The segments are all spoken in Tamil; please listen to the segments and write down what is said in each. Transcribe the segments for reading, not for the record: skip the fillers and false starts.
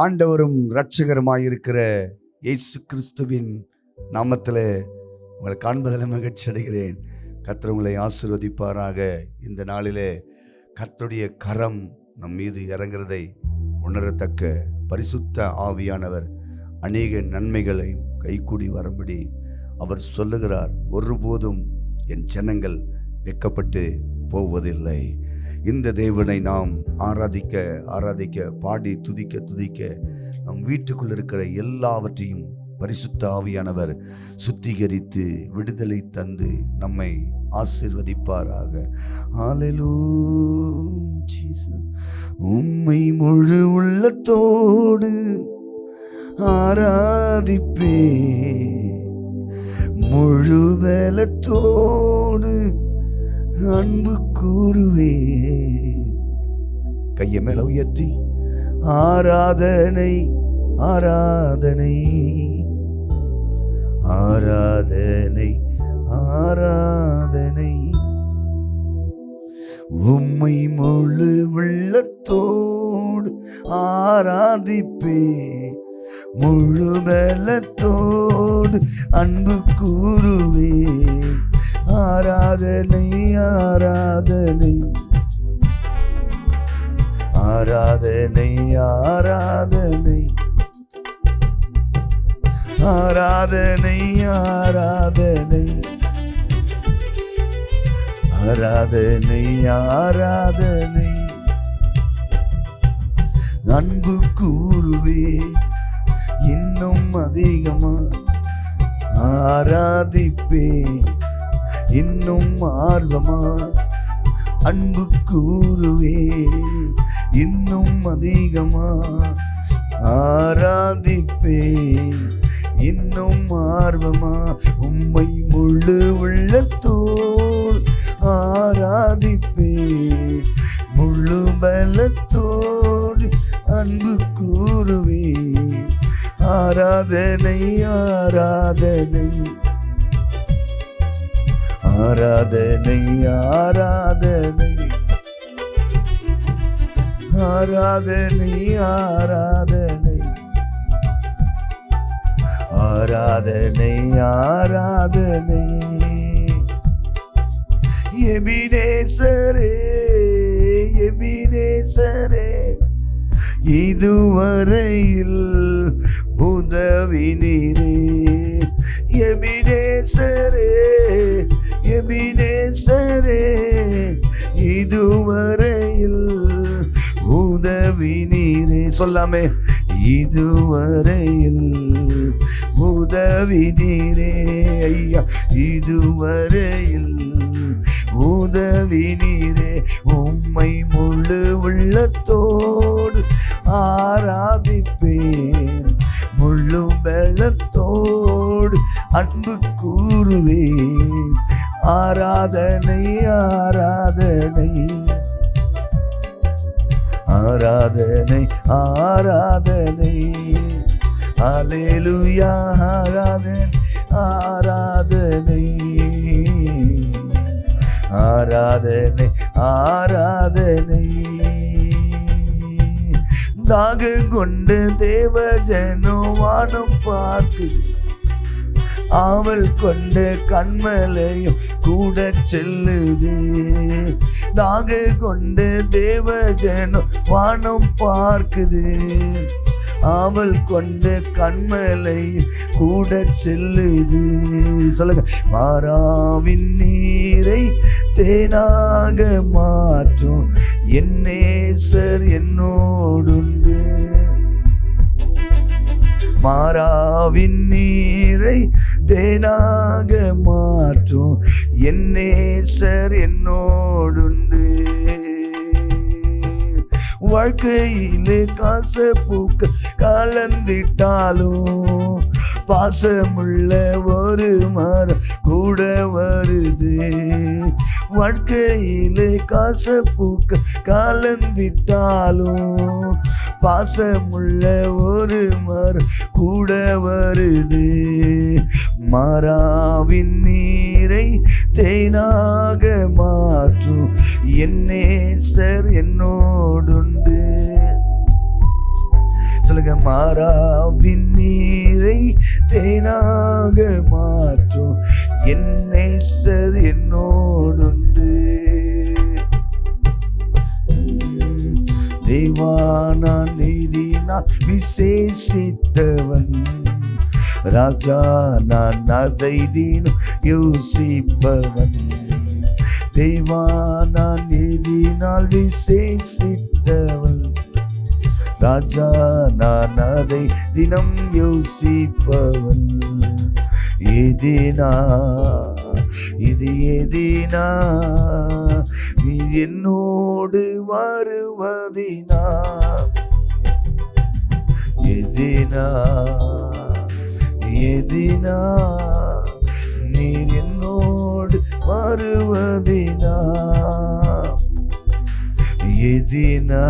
ஆண்டவரும் இரட்சகருமாயிருக்கிற இயேசு கிறிஸ்துவின் நாமத்தில் உங்களை காண்பதில் மகிழ்ச்சி அடைகிறேன். கர்த்தர் உங்களை ஆசீர்வதிப்பாராக. இந்த நாளிலே கர்த்தருடைய கரம் நம் மீது இறங்குறதை உணரத்தக்க பரிசுத்த ஆவியானவர் அநேக நன்மைகளை கைகூடி வரும்படி அவர் சொல்லுகிறார். ஒருபோதும் என் ஜனங்கள் வெட்கப்பட்டு போவதில்லை. இந்த தேவனை நாம் ஆராதிக்க பாடி துதிக்க நம் வீட்டுக்குள் இருக்கிற எல்லாவற்றையும் பரிசுத்த ஆவியானவர் சுத்திகரித்து விடுதலை தந்து நம்மை ஆசீர்வதிப்பாராக. ஹல்லேலூயா ஜீசஸ். உம்மை முழு உள்ளத்தோடு ஆராதிப்பே, முழு பலத்தோடு அன்பு கூறுவே. கையை மேல உயர்த்தி ஆராதனை ஆராதனை ஆராதனை ஆராதனை. உம்மை முழு உள்ளத்தோடு ஆராதிப்பே, முழு பலத்தோடு அன்பு கூறுவே. ஆராதனை ஆராதனை ஆராதனை ஆராதனை ஆராதனை ஆராதனை ஆராதனை ஆராதனை. அன்பு கூறுவே இன்னும் அதிகமா, ஆராதிப்பே இன்னும் ஆர்வமா. அன்பு கூறுவே இன்னும் அதிகமா, ஆராதிப்பே இன்னும் ஆர்வமா. உம்மை முழு உள்ளத்தோடு ஆராதிப்பே, முழு பலத்தோடு அன்பு கூறுவே. ஆராதனை ஆராதனை ஆராதனை ஆராதனை ஆராதனை ஆராதனை ஆராதனை ஆராதனை. எபினேசரே எபினேசரே, இதுவரையில் உதவி நீரே. எபினேசரே எபினேசரே, இதுவரையில் உதவி நீரே. சொல்லாமே, இதுவரையில் உதவி நீரே. ஐயா, இதுவரையில் உதவி நீரே. உம்மை முழு உள்ளத்தோடு ஆராதிப்பேன், முழு பலத்தோடு அன்பு கூறுவேன். ஆராதனை ஆராதனை ஆராதனை ஆராதனை. ஹல்லேலூயா ஆராதனை ஆராதனை ஆராதனை ஆராதனை. தாக கொண்டு தேவ ஜனம் வானம் பார்க்குது, ஆவல் கொண்ட கண்மலையும் கூட செல்லுது. தாக கொண்டு தேவ ஜனம் வானம் பார்க்குது, ஆவல் கொண்ட கண்மலை கூட செல்லுது. சொல்லுங்க, மாறாவின் நீரை தேனாக மாற்றும் என் நேசர் என்னோடுண்டு. மாறாவின் நீரை தேனாக மாற்றும் என் நேசர் என்னோடுண்டு. வாழ்க்கையிலே காசப்பூக்க கலந்திட்டாலும் பாசமுள்ள ஒரு மரம் கூட வருது. வாழ்க்கையிலே காசப்பூக்க கலந்திட்டாலும் பாசமுள்ள ஒரு மரம் கூட வருது. மாறாவின் நீரை தேனாக மாற்றும் என் நேசர் என்னோடுண்டு. சொல்லுங்க. மாறாவின் நீரை தேனாக மாற்றும் என் நேசர் என்னோடுண்டு. தேவானா நீதினால் விசேஷித்தவன், ராஜா நான் அதை தினம் யோசிப்பவன். தேவானா நீதினால் விசேஷித்தவன், ராஜா நான் அதை தினம் யோசிப்பவன். எதினா இது எதினா நீ என்னோடு வருவதினா, எதினா எதினா நீ என்னோடு வருவதினா, எதினா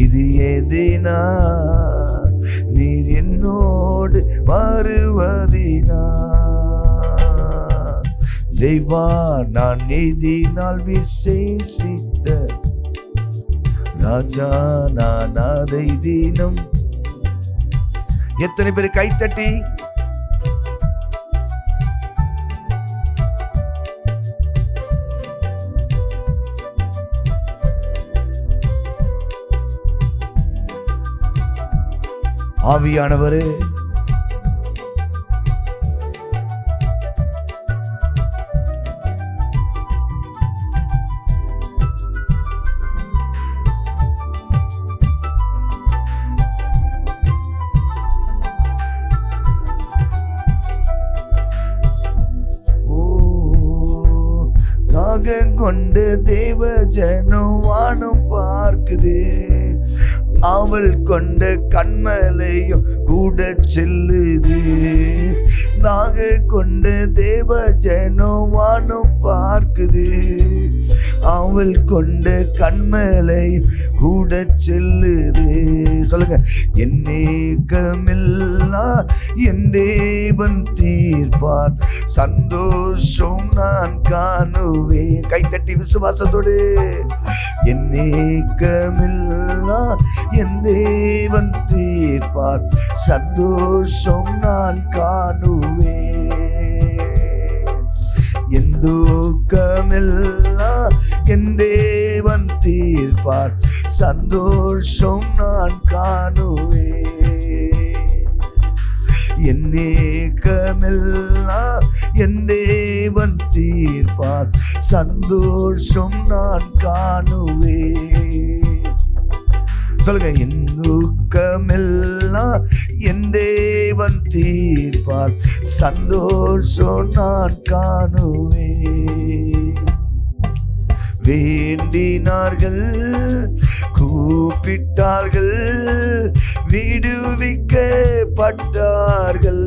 இது எதினா நீர் என்னோடு வருவதினா. தேவா நான் நீதினால் விசேஷித்த, ராஜா நான் அதை தினம். எத்தனை பேர் கைத்தட்டி ஆவியானவரே கொண்டு தேவ ஜனம் வானம் பார்க்குது, அவள் கொண்ட கண்மலையும் கூட செல்லுது. நாக கொண்ட தேவ ஜனம் வானம் பார்க்குது, அவள் கொண்ட கண்மலையும் கூட செல்லுது. சொல்லுங்க. என் ஏக்கமில்லா என் தேவன் தீர்ப்பார், சந்தோஷம் நான் காணுவேன். கைத்தட்டி விசுவாசத்தோடு. என் ஏக்கமில்லா என் தேவன் தீர்ப்பார், சந்தோஷம் நான் காணுவேன். என் துக்கமெல்லாம் என் தேவன் தீர்ப்பார், சந்தோஷம் நான் காணுவேன். என் ஏக்கமெல்லாம் என் தேவன் தீர்ப்பார், சந்தோஷம் நான் காணுவேன். சொல்லுங்க. என் துக்கமெல்லாம் என் தேவன் தீர்ப்பார், சந்தோஷம் நான் காணுவேன். வேண்டினார்கள் கூப்பிட்டார்கள் விடுவிக்கப்பட்டார்கள்,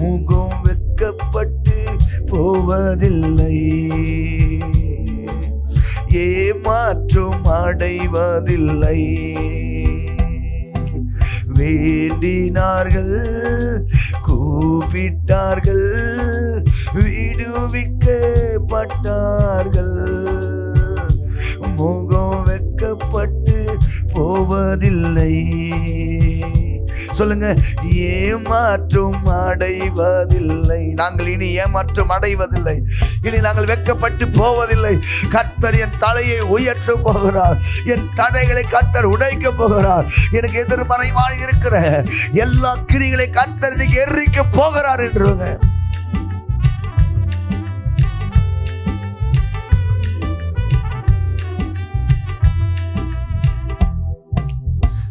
முகம் வெட்கப்பட்டு போவதில்லை, ஏமாற்றம் அடைவதில்லை. வேண்டினார்கள் கூப்பிட்டார்கள் விடுவிக்கப்பட்டார்கள், முகம் வெட்கப்பட்டு போவதில்லை. சொல்லுங்க. ஏமாற்றம் அடைவதில்லை. நாங்கள் இனி ஏமாற்றம் அடைவதில்லை, இனி நாங்கள் வெட்கப்பட்டு போவதில்லை. கர்த்தர் என் தலையை உயர்த்த போகிறார், என் தடைகளை கர்த்தர் உடைக்க போகிறார். எனக்கு எதிர்மறைவாக இருக்கிற எல்லா கிரிகளை கர்த்தர் இன்னைக்கு எரிக்க போகிறார் என்றுங்க.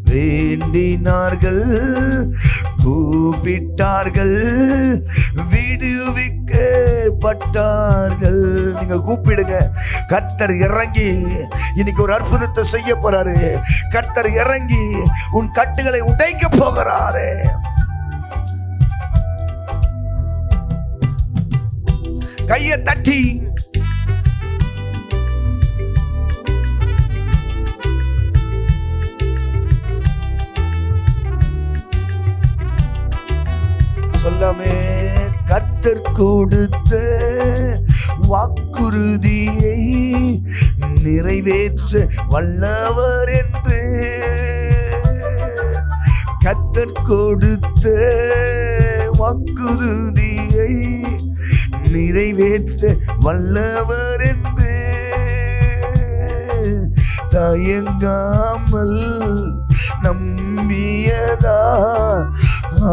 வேண்டினார்கள் கூப்பிட்டார்கள் விடுவிக்கப்பட்டார்கள். நீங்க கூப்பிடுங்க. கர்த்தர் இறங்கி இன்னைக்கு ஒரு அற்புதத்தை செய்ய போறாரு. கர்த்தர் இறங்கி உன் கட்டுகளை உடைக்க போகிறாரு. கையை தட்டி சொல்லாமே. கர்த்தர் கொடுத்த வாக்குறுதியை நிறைவேற்ற வல்லவர் என்று கர்த்தர் கொடுத்த வாக்குறுதியை நிறைவேற்ற வல்லவர் என்று தயங்காமல் நம்பியதா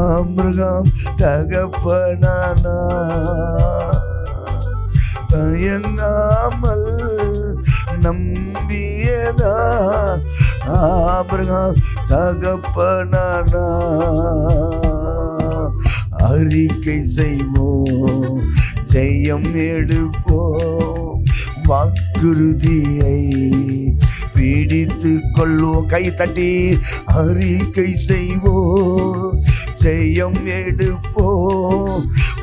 ஆபிரகாம் தகப்பனானா. தயங்காமல் நம்பியதா ஆபிரகாம் தகப்பனானா. அறிக்கை செய்வோம், ஜெயம் எடுப்போம், வாக்குறுதியை பிடித்து கொள்வோம். கை தட்டி அறிக்கை செய்வோம், ஜெயம் எடுப்போம்,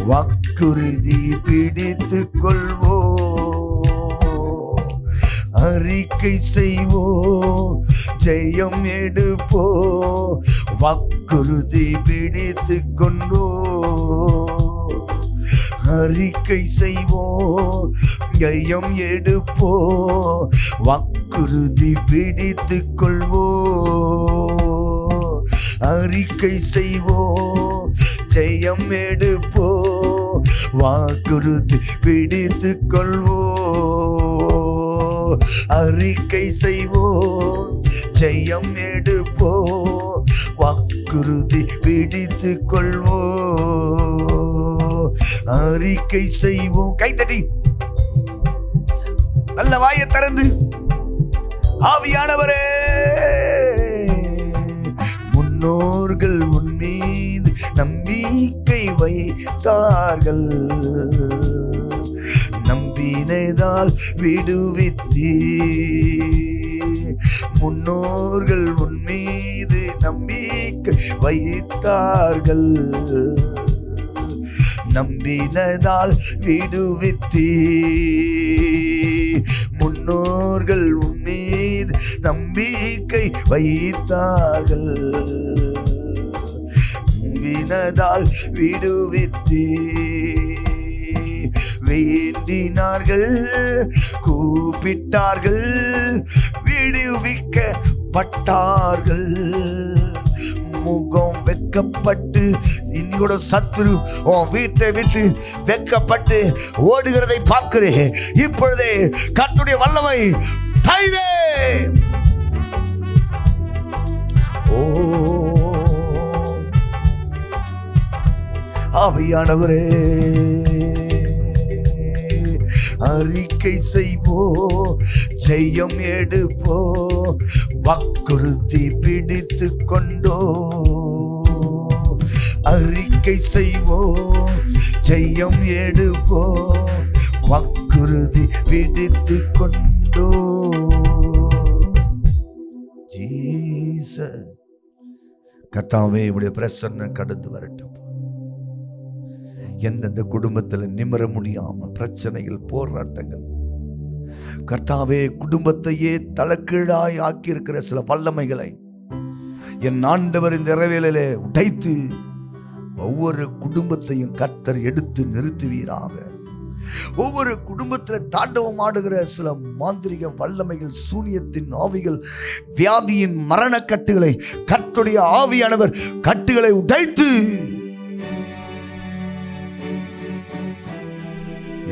வாக்குறுதி பிடித்து கொள்வோம். அறிக்கை செய்வோம், ஜெயம் எடுப்போம், வாக்குறுதி பிடித்து கொண்டோம். அறிக்கை செய்வோம், ஜெயம் எடுப்போம், வாக்குறுதி பிடித்து கொள்வோம். அறிக்கை செய்வோம், ஜெயம் எடுப்போம், வாக்குறுதி பிடித்து கொள்வோம். அறிக்கை செய்வோம், ஜெயம் எடுப்போம், வாக்குறுதி பிடித்து கொள்வோம். அறிக்கை செய்வோம். கைத்தட்டி நல்ல வாயை திறந்து ஆவியானவரே, முன்னோர்கள் உன் மீது நம்பிக்கை வைத்தார்கள், நம்பினதால் விடுவித்தீ. முன்னோர்கள் உன் மீது நம்பிக்கை வைத்தார்கள், நம்பினதால் விடுவித்தீ. முன்னோர்கள் உன் மீது நம்பிக்கை வைத்தார்கள், நம்பினதால் விடுவித்தீ. வேண்டினார்கள், கூப்பிட்டார்கள், விடுவிக்கப்பட்டார்கள். முகம் வெட்கப்பட்டு இன்னோட சத்துரு உன் வீட்டை விட்டு வெட்கப்பட்டு ஓடுகிறதை பார்க்கிறேன். இப்பொழுதே கர்த்தருடைய வல்லமை தைதே. ஓ ஆவியானவரே, அறிக்கை செய்வோம், ஜெயம் எடுப்போம், வாக்குறுதி பிடித்து கொண்டோ. அறிக்கை செய்வோம், ஜெயம் எடுப்போம், வாக்குறுதி பிடித்து கொண்டோ. ஜீசஸ் கர்த்தாவே, உடைய பிரசன்னம் கடந்து வரட்டும். எந்தெந்த குடும்பத்தில் நிமிர முடியாம பிரச்சனைகள், போராட்டங்கள், கர்த்தாவே குடும்பத்தையே தலைகீழாய் ஆக்கியிருக்கிற சில வல்லமைகளை என் ஆண்டவர் இந்த இரவிலே உடைத்து ஒவ்வொரு குடும்பத்தையும் கர்த்தர் எடுத்து நிறுத்துவீராக. ஒவ்வொரு குடும்பத்தில் தாண்டவம் ஆடுகிற சில மாந்திரிக வல்லமைகள், சூனியத்தின் ஆவிகள், வியாதியின் மரண கட்டுகளை கர்த்தருடைய ஆவியானவர் கட்டுகளை உடைத்து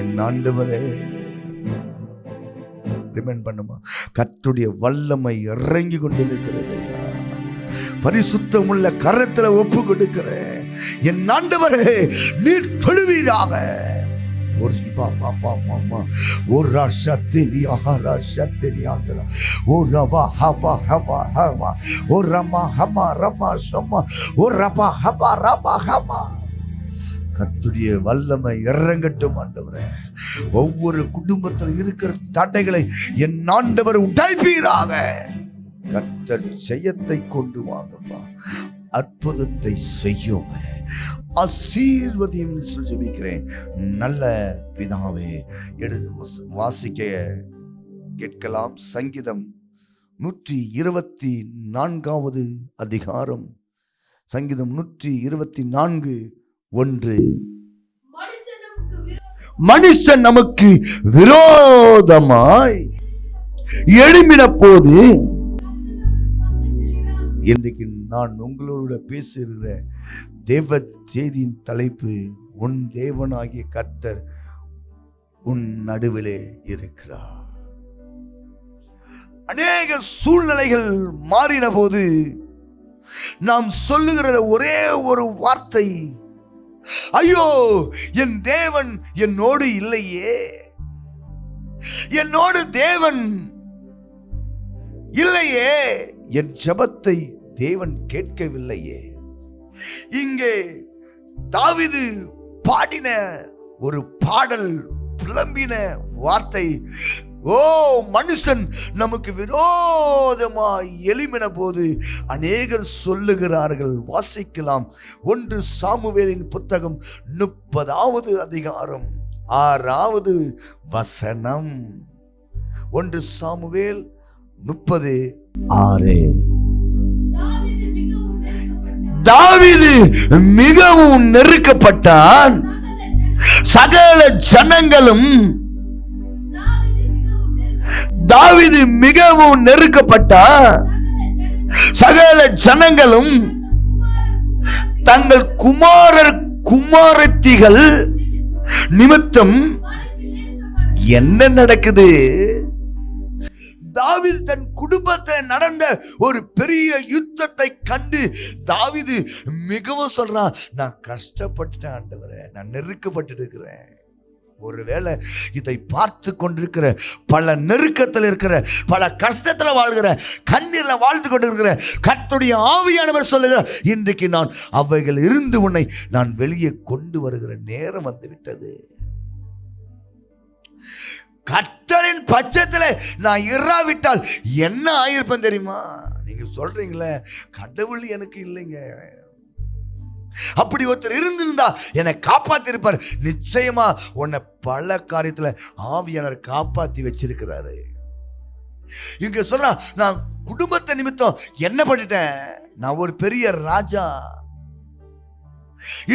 என் ஆண்டவரே ரிமைண்ட் பண்ணுமா, கர்த்தருடைய வல்லமை இறங்கி கொண்டிருக்கிறது. பரிசுத்தமுள்ள கரத்துல ஒப்பு கொடுக்கிறேன். என் ஆண்டவரே, நீர் தொழுவீராக. கர்த்தருடைய வல்லமை இறங்கட்டும் ஆண்டவரே. ஒவ்வொரு குடும்பத்தில் இருக்கிற தடைகளை என் ஆண்டவர் உடைப்பீராக. கர்த்தர் ஜெயத்தை கொண்டு வாங்கப்பா, அற்புதத்தை செய்யும், ஆசீர்வதியும் ஜெபிக்கிறேன் நல்ல பிதாவே. வாசிக்க கேட்கலாம். சங்கீதம் 124 அதிகாரம், சங்கீதம் 124:1. மனுஷன் நமக்கு விரோதமாய் எழும்பின போது, இன்றைக்கு நான் உங்களோட பேசுகிற தேவ செய்தியின் தலைப்பு, உன் தேவனாகிய கர்த்தர் உன் நடுவிலே இருக்கிறார். அநேக சூழ்நிலைகள் மாறின போது நாம் சொல்லுகிற ஒரே ஒரு வார்த்தை, ஐயோ என் தேவன் என்னோடு இல்லையே, என்னோடு தேவன் இல்லையே, என் ஜெபத்தை தேவன் கேட்கவில்லையே. இங்கே தாவீது பாடின ஒரு பாடல், புலம்பின வார்த்தை, ஓ மனுஷன் நமக்கு விரோதமாய் எழும்பின போது. அநேகர் சொல்லுகிறார்கள், வாசிக்கலாம் 1 சாமுவேலின் புத்தகம் 30வது அதிகாரம் 6வது வசனம். 1 சாமுவேல் 30:6. தாவீது மிகவும் நெருக்கப்பட்டான், சகல ஜனங்களும் தாவீது மிகவும் நெருக்கப்பட்டான், சகல ஜனங்களும் தங்கள் குமாரர் குமாரத்திகள் நிமித்தம். என்ன நடக்குது? தாவீது தன் குடும்பத்தை நடந்த ஒரு பெரிய யுத்தத்தை கண்டு தாவீது மிகவும் சொல்றான், நான் கஷ்டப்பட்டுட்டேன் ஆண்டவரே, நான் நெருக்கப்பட்டு இருக்கிறேன். ஒருவேளை இதை பார்த்து கொண்டிருக்கிற, பல நெருக்கத்தில் இருக்கிற, பல கஷ்டத்தில் வாழ்கிற, கண்ணீரில் வாழ்ந்து கொண்டிருக்கிற கர்த்தருடைய ஆவியானவர் சொல்லுகிறார், இன்றைக்கு நான் அவைகள் இருந்து உன்னை நான் வெளியே கொண்டு வருகிற நேரம் வந்து விட்டது. கர்த்தரின் பட்சத்தில் நான் இராவிட்டால் என்ன ஆயிருப்பேன் தெரியுமா? நீங்க சொல்றீங்களே கடவுள் எனக்கு இல்லைங்க, அப்படி ஒருத்தர் இருந்திருந்தா என்னை காப்பாத்திருப்பார். நிச்சயமா உன்னை பல காரியத்துல ஆவியானவர் காப்பாத்தி வச்சிருக்கிறாரு. இங்க சொல்றா, நான் குடும்பத்தை நிமித்தம் என்ன பண்ணிட்டேன், நான் ஒரு பெரிய ராஜா,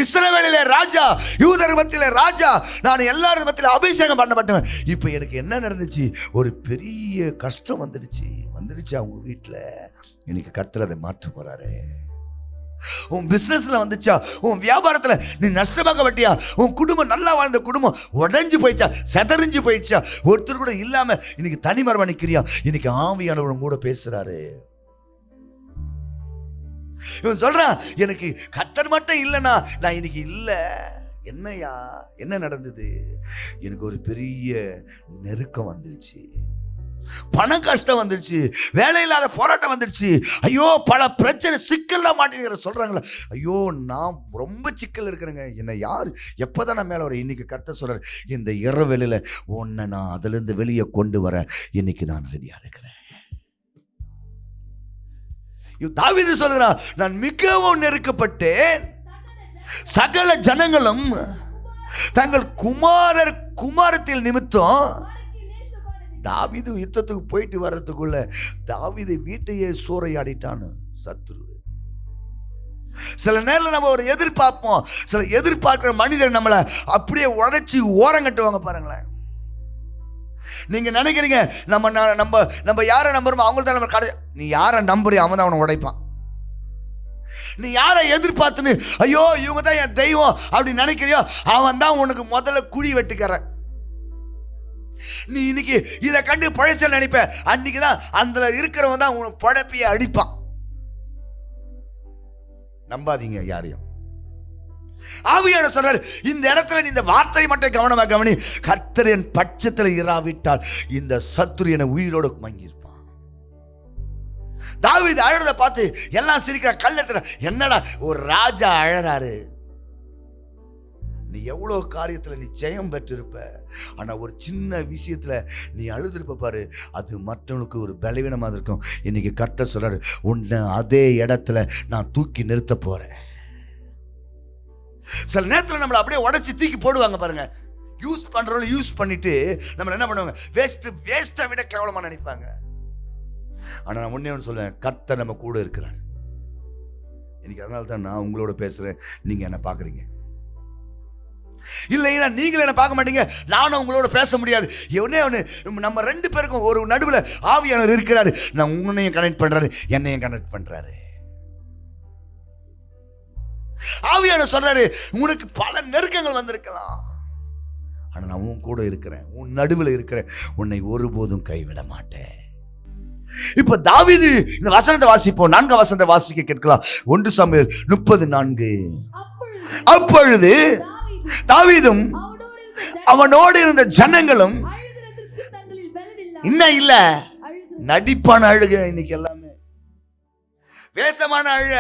இஸ்ரவேலிலே ராஜா, யூதர் மத்தியிலே ராஜா, நான் எல்லாரும் மத்தியில அபிஷேகம் பண்ணப்பட்டேன். இப்ப எனக்கு என்ன நடந்துச்சு, ஒரு பெரிய கஷ்டம் வந்துடுச்சு அவங்க வீட்டுல. இன்னைக்கு கர்த்தர் அதை மாற்ற போறாரு. உன் பிசினஸ்ல வந்துச்சா, உன் வியாபாரத்துல நீ நஷ்டமாக்கப்பட்டியா, உன் குடும்பம் நல்லா வாழ்ந்த குடும்பம் உடைஞ்சு போயிடுச்சா, செதறிஞ்சு போயிடுச்சா, ஒருத்தர் கூட இல்லாம இன்னைக்கு தனிமரமா நிக்கிறியா, இன்னைக்கு ஆவியானவர் கூட பேசுறாரு. இவன் சொல்றான், எனக்கு கர்த்தர் மட்டும் இல்லைன்னா நான் இன்னைக்கு இல்லை. என்னையா என்ன நடந்தது? எனக்கு ஒரு பெரிய நெருக்கம் வந்துருச்சு, பண கஷ்டம் வந்துருச்சு, வேலை இல்லாத போராட்டம் வந்துருச்சு, ஐயோ பல பிரச்சனை சிக்கல்லாம் மாட்டேங்கிற சொல்றாங்களா, ஐயோ நான் ரொம்ப சிக்கல் இருக்கிறேங்க, என்ன யார் எப்போதான் நான் மேலே வர. இன்னைக்கு கர்த்தர் சொல்றாரு, இந்த இரவேளையில உன்னை நான் அதுல இருந்து வெளியே கொண்டு வர இன்னைக்கு நான் ரெடியா இருக்கிறேன். தாவீது சொல்கிறான், நான் மிகவும் நெருக்கப்பட்டேன், சகல ஜனங்களும் தங்கள் குமாரர் குமாரத்தில் நிமித்தம். தாவீது யுத்தத்துக்கு போயிட்டு வர்றதுக்குள்ள தாவீது வீட்டையே சூறையாடிட்டான்னு சத்துரு. சில நேரம் நம்ம ஒரு எதிர்பார்ப்போம், சில எதிர்பார்க்கிற மனிதர் நம்மளை அப்படியே உடைச்சி ஓரங்கட்டுவாங்க. பாருங்களேன், நீங்க நினைக்கிறீங்க நம்ம நம்ம நம்ம யாரை நம்புறோமோ அவங்க தான் நம்ம கடை. நீ யாரை நம்புறியோ அவன் தான் அவனை உடைப்பான். நீ யாரை எதிர்பார்த்துன்னு ஐயோ இவங்க தான் என் தெய்வம் அப்படி நினைக்கிறியோ அவன் தான் உனக்கு முதல்ல குழி வெட்டுக்கிற. நீ இன்னைக்கு இதை கண்டு பழைச்ச நினைப்ப, அன்னைக்குதான் அந்த இருக்கிறவன் தான் உனக்கு பழப்பிய அடிப்பான். நம்பாதீங்க யாரையும். ஆவியானவர் சொல்றாரு, இந்த இடத்துல நீ இந்த வார்த்தை மட்டும் கவனமா கவனி, கர்த்தர் என் பட்சத்தில் இராவிட்டால் இந்த சத்துரு என உயிரோடு மங்கியிருப்பான். தாவீது அழறத பார்த்து எல்லாம் சிரிக்கிற, கல்லெடுத்துற, என்னடா ஒரு ராஜா அழறாரு. நீ எவ்வளவு காரியத்துல நீ ஜெயம் பெற்றிருப்ப, ஆனா ஒரு சின்ன விஷயத்துல நீ அழுதுருப்ப பாரு, அது மற்றவனுக்கு ஒரு பலவீனமா இருக்கும். இன்னைக்கு கர்த்தர் சொல்றாரு, உன்னை அதே இடத்துல நான் தூக்கி நிறுத்த போறேன். சில நேரத்தில் நம்மளை அப்படியே உடைச்சி தூக்கி போடுவாங்க பாருங்க. யூஸ் பண்றவங்க யூஸ் பண்ணிட்டு நம்மளை என்ன பண்ணுவாங்க, வேஸ்ட்டை விட கேவலமா நினைப்பாங்க. ஆனா நான் ஒண்ணே ஒன்று சொல்லுவேன், கர்த்தர் நம்ம கூட இருக்கிறார். இன்னைக்கு அதனால தான் நான் உங்களோட பேசுறேன், நீங்க என்ன பாக்குறீங்க. இல்லைன்னா நீங்களும் என்ன பார்க்க மாட்டீங்க, நானும் உங்களோட பேச முடியாது. நம்ம 2 பேருக்கும் ஒரு நடுவில் ஆவியானவர் இருக்கிறாரு. நான் உன்னையும் கனெக்ட் பண்றாரு, என்னையும் கனெக்ட் பண்றாரு. ஆவியானவர் சொல்றாரு, உனக்கு பல நெருக்கங்கள் வந்திருக்கலாம், ஆனா நான் உன் கூட இருக்கிறேன், உன் நடுவில் இருக்கிறேன், உன்னை ஒருபோதும் கைவிட மாட்டேன். இப்ப தாவீது இந்த வசனத்தை வாசிப்போம். 4 வசனத்தை வாசிக்க கேட்கலாம். 1 சாமுவேல் 30:4. அப்பொழுது தாவீதும் அவனோடு இருந்த ஜனங்களும் இன்னும் இல்ல நடிப்பான அழுக. இன்னைக்கு எல்லாமே வேஷமான அழுக.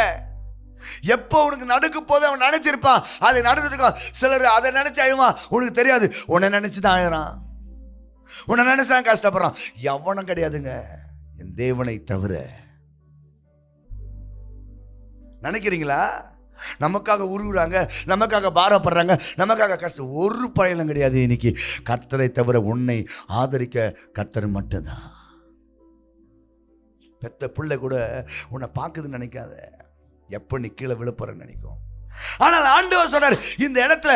எப்போ உனக்கு நடக்க போது அவன் நினைச்சிருப்பான், அதை நடந்ததுக்கோ சிலர் அதை நினைச்சு அழுவான். உனக்கு தெரியாது, உன்னை நினைச்சுதான் அழுறான், உன்னை நினைச்சுதான் கஷ்டப்படுறான். எவனும் கிடையாதுங்க என் தேவனை தவிர. நினைக்கிறீங்களா? நமக்காக உருகுறாங்க, நமக்காக பாரப்படுறாங்க, நமக்காக கஷ்டம். ஒரு பயனும் கிடையாது. இன்னைக்கு கர்த்தரை தவிர உன்னை ஆதரிக்க கர்த்தர் மட்டும்தான். பெத்த பிள்ளை கூட உன்னை பார்க்குதுன்னு நினைக்காத, எப்போ நீ கீழே விழுப்புறன்னு நினைக்கும். ஆனால் ஆண்டவர் சொன்னார், இந்த இடத்துல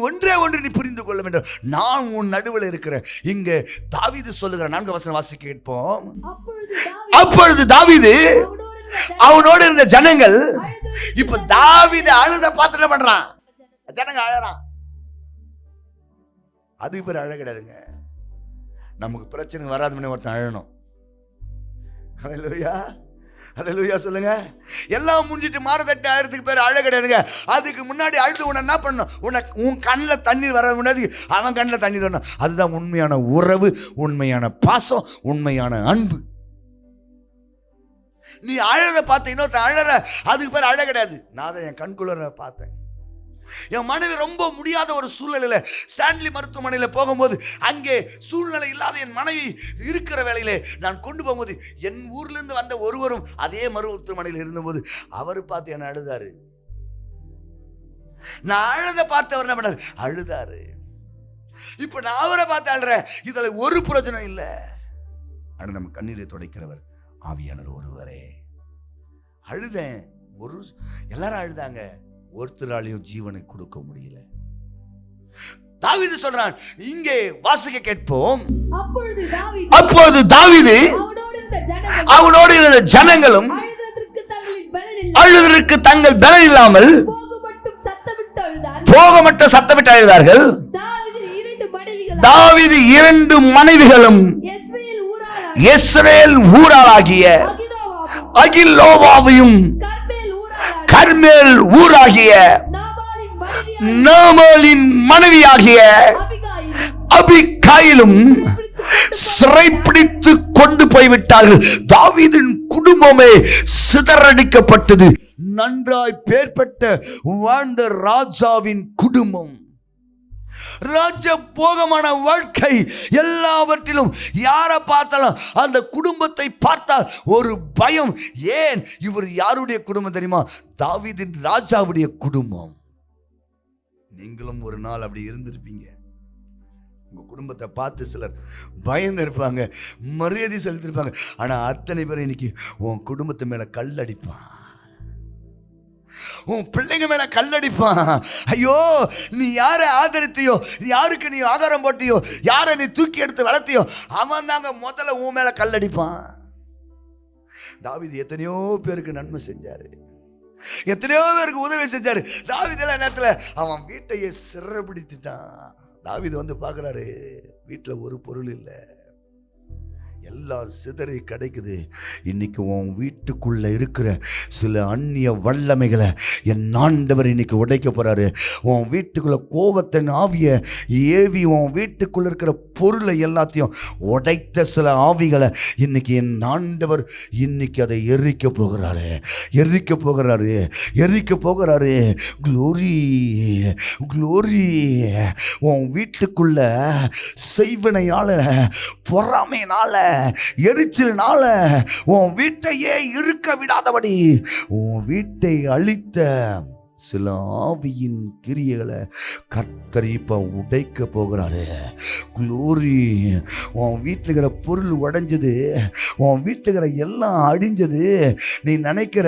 ஒன்றே ஒன்று நீ புரிந்து கொள்ள வேண்டும், நான் உன் நடுவில் இருக்கிறேன். இங்கே தாவீது சொல்லுகிற 4 வசனம் வாசிக்க கேட்போம். அப்பொழுது தாவீது அவனோடு இருந்த ஜனங்கள். இப்ப தாவீது அழுத பார்த்து என்ன பண்றான்? ஜனங்க அழறான். அதுக்கு பேர் அழ கிடையாதுங்க. நமக்கு பிரச்சனை வராத முன்னே ஒருத்தன் அழணும். ஹல்லேலூயா, ஹல்லேலூயா சொல்லுங்க. எல்லாம் முடிஞ்சிட்டு மாறுதட்டு ஆயிரத்துக்கு பேர் அழ கிடையாதுங்க. அதுக்கு முன்னாடி அழுது உன்னை என்ன பண்ணணும்? உன் கண்ணில் தண்ணீர் வர முன்னாடி அவன் கண்ணில் தண்ணீர் வரணும். அதுதான் உண்மையான உறவு, உண்மையான பாசம், உண்மையான அன்பு. நீ அழத பார்த்த இன்னொருத்த அழற, அதுக்கு பேர் அழ கிடையாது. நான் அதை என் கண்குள்ளர பார்த்தேன். என் மனைவி ரொம்ப முடியாத ஒரு சூழ்நிலையில் ஸ்டான்லி மருத்துவமனையில் போகும்போது, அங்கே சூழ்நிலை இல்லாத என் மனைவி இருக்கிற வேளையிலே நான் கொண்டு போகும்போது, என் ஊர்லேருந்து வந்த ஒருவரும் அதே மருத்துவமனையில் இருந்தபோது அவர் பார்த்து என்ன அழுதாரு. நான் அழுத பார்த்தவர் என்ன பண்ணாரு? அழுதாரு. இப்ப நான் அவரை பார்த்து அழுறேன், இதுல ஒரு பிரயோஜனம் இல்லை. ஆனா நம்ம கண்ணீரை துடைக்கிறவர் ஆவியானவர் ஒருவரே. அழுதேன், எல்லாரும் அழுதாங்க, ஒருத்தராலையும் ஜீவனை கொடுக்க முடியல. தாவீது சொல்றான், இங்கே வாசிக்க கேட்போம். அப்பொழுது தாவீது அவனோடு இருந்த ஜனங்களும் அழுதற்கு தங்கள் பலன் இல்லாமல் போக மட்டும் சத்தமிட்டு அழுதார்கள். தாவீது 2 மனைவிகளும் இஸ்ரேல் ஊராளாகிய அகிலோவாவையும் கர்மேல் ஊராகிய நாபாலின் மனைவியாகிய அபிகாயிலும் சிறைப்பிடித்து கொண்டு போய்விட்டார்கள். தாவீதின் குடும்பமே சிதறடிக்கப்பட்டது. நன்றாய் பேர் பெற்ற வாழ்ந்த ராஜாவின் குடும்பம், ராஜ போகமான வாழ்க்கை, எல்லாவற்றிலும் யாரை பார்த்தாலும் அந்த குடும்பத்தை பார்த்தால் ஒரு பயம். ஏன்? இவர் யாருடைய குடும்பம் தெரியுமா? தாவீதின் ராஜாவுடைய குடும்பம். நீங்களும் ஒரு நாள் அப்படி இருந்திருப்பீங்க. உங்க குடும்பத்தை பார்த்து சிலர் பயந்து இருப்பாங்க, மரியாதை செலுத்திருப்பாங்க. ஆனா அத்தனை பேர் இன்னைக்கு உன் குடும்பத்து மேல கல்லடிப்பான், உன் பிள்ளைங்க மேல கல்லடிப்பான். ஐயோ, நீ யாரை ஆதரித்தியோ, யாருக்கு நீ ஆகாரம் போட்டியோ, யாரை நீ தூக்கி எடுத்து வளர்த்தியோ, அவன் தாங்க முதல்ல உன் மேல கல்லடிப்பான். தாவீது எத்தனையோ பேருக்கு நன்மை செஞ்சாரு, எத்தனையோ பேருக்கு உதவி செஞ்சாரு. தாவீது நேரத்துல அவன் வீட்டையே சிறைப்பிடித்துட்டான். தாவீது வந்து பார்க்குறாரு, வீட்டில் ஒரு பொருள் இல்லை, எல்லாம் சிதறி கிடைக்குது. இன்னைக்கு உன் வீட்டுக்குள்ள இருக்கிற சில அந்நிய வல்லமைகளை என் ஆண்டவர் இன்னைக்கு உடைக்க போறாரு. உன் வீட்டுக்குள்ள கோபத்தின் ஆவிய ஏவி உன் வீட்டுக்குள்ள இருக்கிற பொருளை எல்லாத்தையும் உடைத்த சில ஆவிகளை இன்னைக்கு என் ஆண்டவர் இன்னைக்கு அதை எரிக்க போகிறாரு, எரிக்க போகிறாரு, எரிக்க போகிறாரு. Glory, glory. உன் வீட்டுக்குள்ள செய்வினையால, பொறாமையினால, எரிச்சல்னால உன் வீட்டையே இருக்க விடாதபடி உன் வீட்டை அழித்த சில ஆவியின் கிரியைகளை கர்த்தர் இப்போ உடைக்க போகிறாரு. க்ளோரி. உன் வீட்டில் இருக்கிற பொருள் உடைஞ்சது, உன் வீட்டில் இருக்கிற எல்லாம் அடிஞ்சது. நீ நினைக்கிற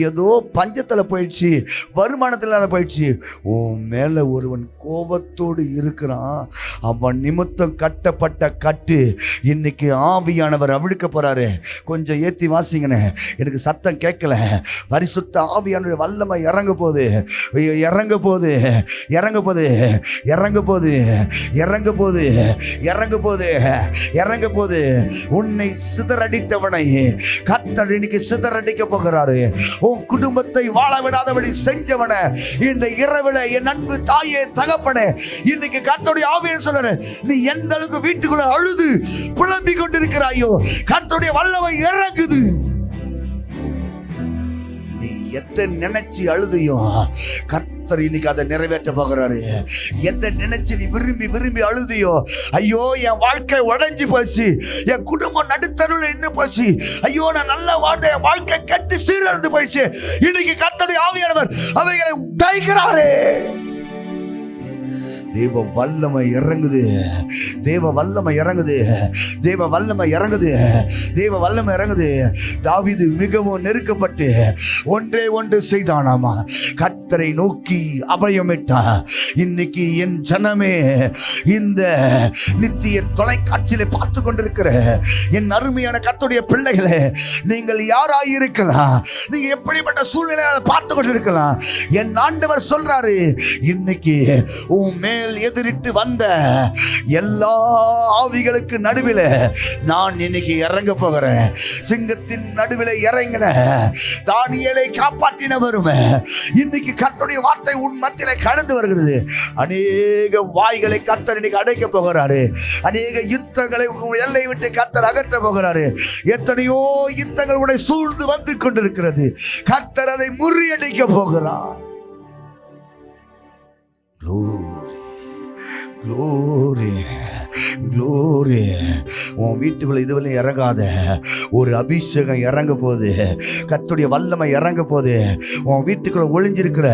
ஏதோ பஞ்சத்தில் போயிடுச்சு, வருமானத்தில் இல்லாத போயிடுச்சு. உன் மேலே ஒருவன் கோபத்தோடு இருக்கிறான். அவன் நிமித்தம் கட்டப்பட்ட கட்டு இன்னைக்கு ஆவியானவர் அவிழ்க்க போறாரு. கொஞ்சம் ஏற்றி வாசிங்கண்ணே, எனக்கு சத்தம் கேட்கல. பரிசுத்த ஆவியானவர் வல்லமை இறங்க போகுது, இறங்க போகுது, இறங்க போகுது, இறங்க போகுது, இறங்க போகுது, இறங்க போகுது, இறங்க போகுது. உன்னை சிதறடித்தவனை கர்த்தர் இன்னைக்கு சிதறடிக்க போகிறாரு. உன் குடும்பத்தை வாழ விடாதபடி செஞ்சவனை இந்த இரவுல என் அன்பு தாயே தகப்பனே இன்னைக்கு கர்த்தருடைய ஆவியை சொல்ற, நீ எந்த அளவுக்கு வீட்டுக்குள்ள அழுது புலம்பிக் கொண்டிருக்கிறாயோ கர்த்தருடைய வல்லமை இறங்குது. நீ எதை நினைச்சு அழுதையோ கர்த்தர் இன்னைக்கு அதை நிறைவேற்ற போகிறாரு. எதை நினைச்சு நீ விரும்பி விரும்பி அழுதையோ, ஐயோ என் வாழ்க்கை உடைஞ்சு போச்சு, என் குடும்பம் நடுத்தருவில் நின்று போச்சு, ஐயோ நான் நல்லா வாழ்ந்த என் வாழ்க்கை கட்டி சீரழிந்து போயிடுச்சு, இன்னைக்கு கர்த்தருடைய ஆவியானவர் அவைகளை உடைக்கிறாரே. தேவ வல்லமை இறங்குது, தேவ வல்லமை இறங்குது, தேவ வல்லமை இறங்குது, தேவ வல்லமை இறங்குது. தாவீது மிகவும் நெருக்கப்பட்டு ஒன்றே ஒன்று செய்தானாமா, கர்த்தரை நோக்கி அபயமிட்டான். இன்னைக்கு என் ஜனமே, இந்த நித்திய தொலைக்காட்சியில பார்த்து கொண்டிருக்கிற என் அருமையான கர்த்தருடைய பிள்ளைகளே, நீங்கள் யாராயிருக்கலாம், நீங்க எப்படிப்பட்ட சூழ்நிலையை பார்த்து கொண்டிருக்கலாம், என் ஆண்டவர் சொல்றாரு, இன்னைக்கு உன் மேல் எதிரிட்டு வந்த எல்லா ஆவிகளுக்கு நடுவில் நான் இன்னைக்கு இறங்க போகிறேன். சிங்கத்தின் நடுவில் இறங்கின தானியேலை காப்பாற்றினவரும் இன்னைக்கு கர்த்தருடைய வார்த்தை உன் மத்தியிலே கடந்து வருகிறது. அநேக வாய்களை கர்த்தர் இன்னைக்கு அடைக்க போகிறாரு. அநேக யுத்தங்களை எல்லை விட்டு கர்த்தர் அகற்ற போகிறாரு. எத்தனையோ யுத்தங்கள் உன்னை சூழ்ந்து வந்து கொண்டிருக்கிறது. கர்த்தர் அதை முறியடிக்க போகிறார். Glory, glory. உன் வீட்டுக்குள்ள இதுவரை இறங்காத ஒரு அபிஷேகம் இறங்க போகுது, கர்த்தருடைய வல்லமை இறங்க போகுது. உன் வீட்டுக்குள்ள ஒளிஞ்சிருக்கிற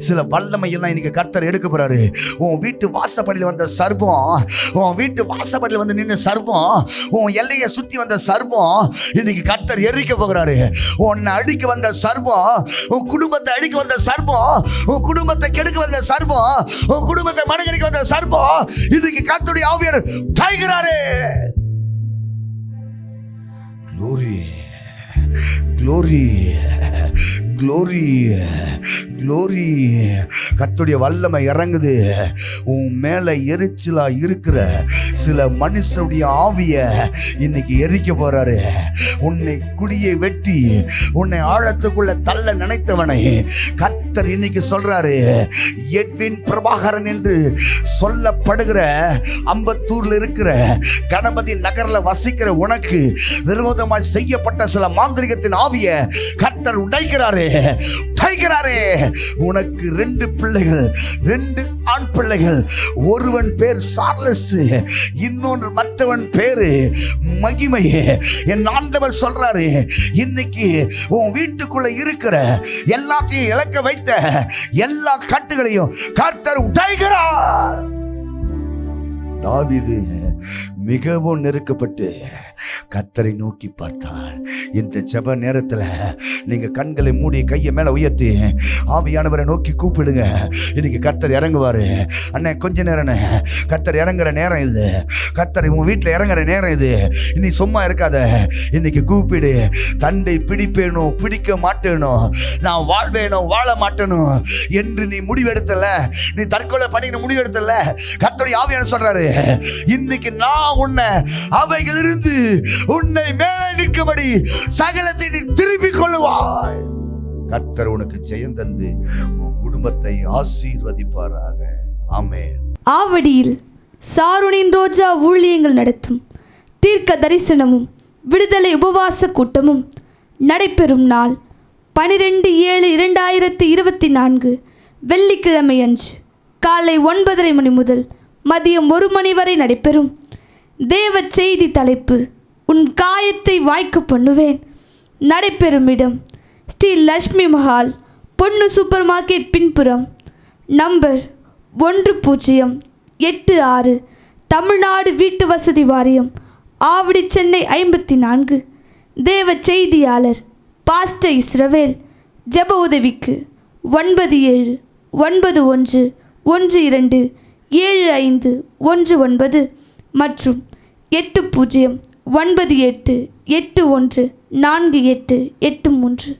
சில வல்லமை எல்லாம் இன்னைக்கு கர்த்தர் எடுக்க போறாரு. உன் வீட்டு வாசப்படியில் வந்த சர்பம், உன் வீட்டு வாசப்படியில் வந்து நின்று சர்பம், உன் எல்லையை சுத்தி வந்த சர்பம் இன்னைக்கு கர்த்தர் எரிக்க போகிறாரு. உன்னை அடிக்க வந்த சர்பம், உன் குடும்பத்தை அடிக்க வந்த சர்பம், உன் குடும்பத்தை கெடுக்க வந்த சர்பம், உன் குடும்பத்தை மனகடிக்க வந்த சர்பம் இன்னைக்கு கர்த்தருடைய ஆவியானவர் டைகராரே. Glory, glory, glory, glory. கர்த்தருடைய வல்லமை இறங்குது. உன் மேல எரிச்சலா இருக்கிற சில மனுஷனுடைய ஆவிய இன்னைக்கு எரிக்க போறாரு. உன்னை குடியை வெட்டி உன்னை ஆழத்துக்குள்ள தள்ள நினைத்தவனை கர்த்தர் இன்னைக்கு சொல்றாரு, எட்வின் பிரபாகரன் என்று சொல்லப்படுகிற அம்பத்தூர்ல இருக்கிற கணபதி நகர்ல வசிக்கிற உனக்கு விரோதமாய் செய்யப்பட்ட சில மாந்திரிகத்தின் ஆவிய கர்த்தர் உடைக்கிறாரே, உடைக்கிறாரே. உனக்கு 2 பிள்ளைகள், 2 ஆண் பிள்ளைகள். ஒருவன் பேர் சார்லஸ், இன்னொன்று மற்றவன் பேரு மகிமை. என் ஆண்டவர் சொல்றாரு, இன்னைக்கு உன் வீட்டுக்குள்ள இருக்கிற எல்லாத்தையும் இழக்க வைத்த எல்லா கட்டுகளையும் கர்த்தர் உடைக்கிறார். தாவீது மிகவும் நெருக்கப்பட்டு கர்த்தரை நோக்கி பார்த்தார். இந்த ஜெப நேரத்தில் நீங்க கண்களை மூடி கையை மேல உயர்த்தி ஆவியானவரை நோக்கி கூப்பிடுங்க. இன்னைக்கு கர்த்தர் இறங்குவாரு. அண்ணே கொஞ்ச நேரம், கர்த்தர் இறங்குற நேரம் இது. கர்த்தர் உன் வீட்டில் இறங்குற நேரம் இது. இனி சும்மா இருக்காத. இன்னைக்கு கூப்பிடு. தண்டை பிடிப்பேனோ பிடிக்க மாட்டேனோ, நான் வாழ்வேனோ வாழ மாட்டேனோ என்று நீ முடிவெடுத்தல, நீ தற்கொலை பண்ணின முடிவெடுத்தல, கர்த்தருடைய ஆவியானவர் சொல்றாரு, இன்னைக்கு நான் உன்னை அவைகளிலிருந்து உன்னை மேலிருக்கும்படி சகலத்தை நீ திருப்பிக் கொள்ளுவாய். கர்த்தர் உனக்கு ஜெயம் தந்து உன் குடும்பத்தை ஆசீர்வதிப்பாராக. ஆமென். ஆவடியில் சாரோனின் ரோஜா ஊழியங்கள் நடத்தும் தீர்க்க தரிசனமும் விடுதலை உபவாச கூட்டமும் நடைபெறும் நாள் 12/7/2024 வெள்ளிக்கிழமை அன்று காலை 9:30 மணி முதல் மதியம் 1 மணி வரை நடைபெறும். தேவ செய்தி தலைப்பு, உன் காயத்தை வாய்க்க பண்ணுவேன். நடைபெறும் இடம் ஸ்ரீ லட்சுமி மஹால், பொன்னு சூப்பர் மார்க்கெட் பின்புறம், நம்பர் 1086, தமிழ்நாடு வீட்டு வசதி வாரியம், ஆவடி, சென்னை 54. தேவ செய்தியாளர் பாஸ்டர் இஸ்ரவேல். ஜெப உதவிக்கு 9711127519 மற்றும் 8098814883.